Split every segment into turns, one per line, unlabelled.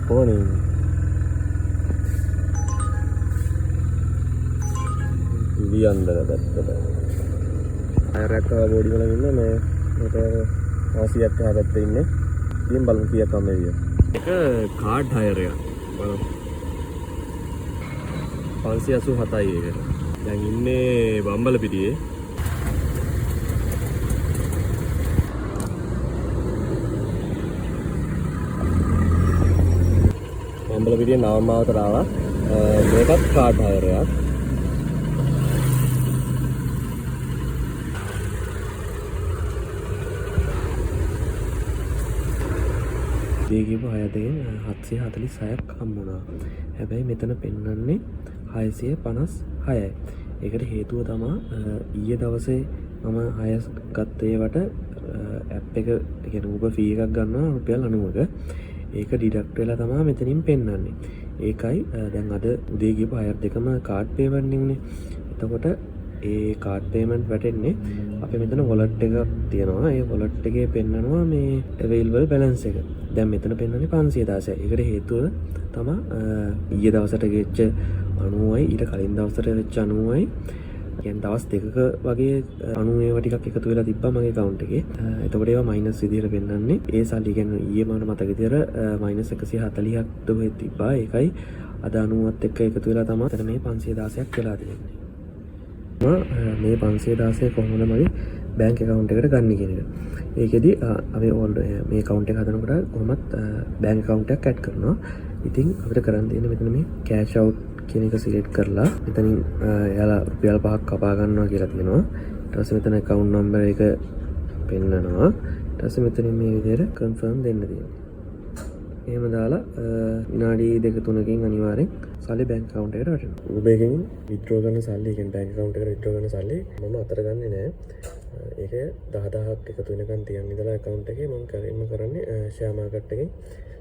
කොහොනේ වියන්දර පැත්තට අයරක් බෝඩි වල ඉන්න මේ මොටර් 800ක් හැබැයි ඉන්නේ ඉතින් බලමු කීයක් වම් වේවිද එක කාඩ් හයර් එක බලමු 587යි එකට දැන් ඉන්නේ බම්බලපිටියේ බම්බලපිටියේ නවමාවතට ආවා මේකත් කාඩ් හයර් එකක් දීගිප 746ක් හම්බුණා. හැබැයි මෙතන පෙන්වන්නේ 656යි. ඒකට හේතුව තමයි ඊයේ දවසේ මම 6 ගත්තේවට ඇප් එක කියන්නේ Uber fee එකක් ගන්නවා රුපියල් 90ක. ඒක ඩිඩක්ට් වෙලා තමයි මෙතනින් පෙන්වන්නේ. ඒකයි දැන් අද උදේ ගිහපු 6 දෙකම කාඩ් පේමන්ට් නේ උනේ. එතකොට ඒ කාඩ් පේමන්ට් වැටෙන්නේ අපේ මෙතන වොලට් එකක් තියෙනවා. ඒ වොලට් එකේ පෙන්නනවා මේ available balance එක. දැන් මෙතන පෙන්නන්නේ 516යි. ඒකට හේතුව තමයි ඊයේ දවසට ගෙච්ච 90යි ඊට කලින් දවසට වෙච්ච 90යි. කියන්නේ දවස් දෙකක වගේ 90 ඒවා ටිකක් එකතු වෙලා තිබ්බා මගේ account එකේ. එතකොට ඒවා මයිනස් විදියට පෙන්නන්නේ. ඒ සල්ලි කියන්නේ ඊයේ මට මතක විදියට මයිනස් 140ක් දුවේ තිබ්බා. ඒකයි අද 90ත් එක්ක එකතු වෙලා තමයි අතන මේ 516ක් වෙලා තියෙන්නේ. මේ 516 කොහොමද මගේ බැංක් account එකට ගන්න කියන එක. ඒකෙදි අපි මේ account එක හදනකොට කොහොමත් බැංක් account එකක් add කරනවා. ඉතින් අපිට කරන්න තියෙන්නේ මෙතන මේ cash out කියන එක select කරලා මෙතනින් එයාලා රුපියල් 5ක් කපා ගන්නවා කියලා තියෙනවා. ඊට පස්සේ මෙතන account number එක පෙන්නනවා. ඊට පස්සේ මෙතනින් මේ විදිහට confirm දෙන්න තියෙනවා. එහෙම දාලා විනාඩි 2-3කින් අනිවාර්යෙන් සල්ලි බැංක් account එකට වැටෙනවා. Uber එකෙන් withdraw කරන සල්ලි කියන්නේ බැංක් account එකට withdraw කරන සල්ලි මම අතර ගන්නෙ නෑ. ඒක 10000ක් එකතු වෙනකන් තියන් ඉඳලා account එකේ මම කරන්නේ share market එකෙන්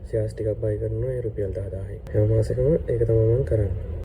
shares ටිකක් buy කරනවා ඒ රුපියල් 10000යි. හැම මාසෙකම ඒක තමයි මම කරන්නේ.